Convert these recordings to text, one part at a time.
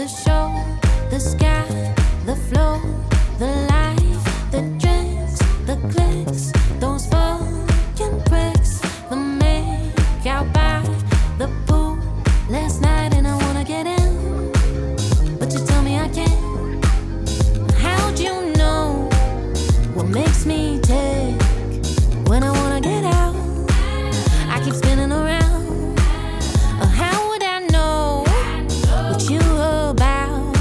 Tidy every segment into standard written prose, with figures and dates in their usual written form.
the show, the sky, the flow, the life, the drinks, the clicks, those fucking bricks, the make out by the pool last night, and I wanna get in, but you tell me I can't. How'd you know what makes me tick when I wanna get out? I keep spinning around. How would I know what you about?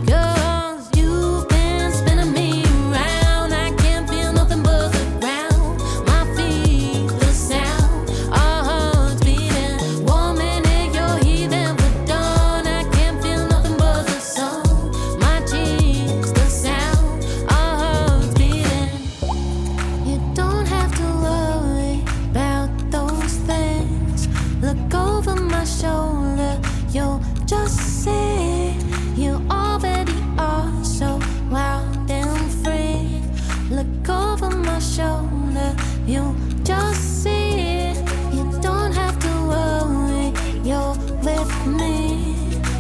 'Cause you've been spinning me around. I can't feel nothing but the ground. My feet, the sound, our hearts beating. 1 minute you're here, then we're done. I can't feel nothing but the sun. My cheeks, the sound, our hearts beating. You don't have to worry about those things. Look over my shoulder, you'll just see. You already are so wild and free. Look over my shoulder, you'll just see. You don't have to worry, you're with me.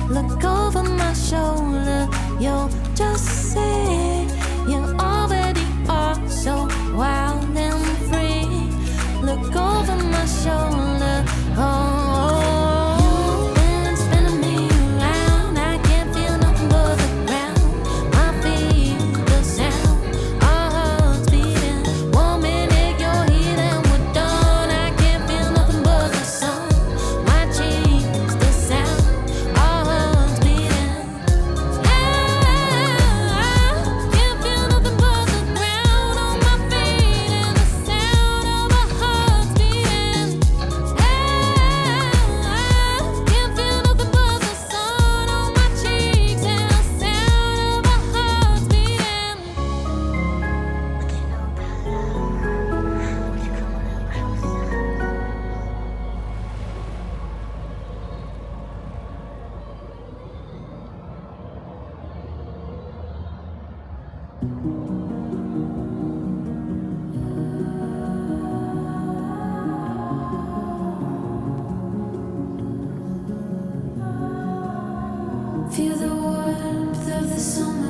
Look over my shoulder, you'll just see. You already are so wild and free. Look over my shoulder, you've been spinning me around. I can't feel nothing but the ground. My feet, the sound, our hearts beating. 1 minute you're here, then we're done. I can't feel nothing but the sun. My cheeks, the sound, our hearts beating. I can't feel nothing but the ground on my feet and the sound of our hearts beating. Can't feel nothing but the sun on my cheeks and the sound of our hearts beating. Feel the warmth of the summer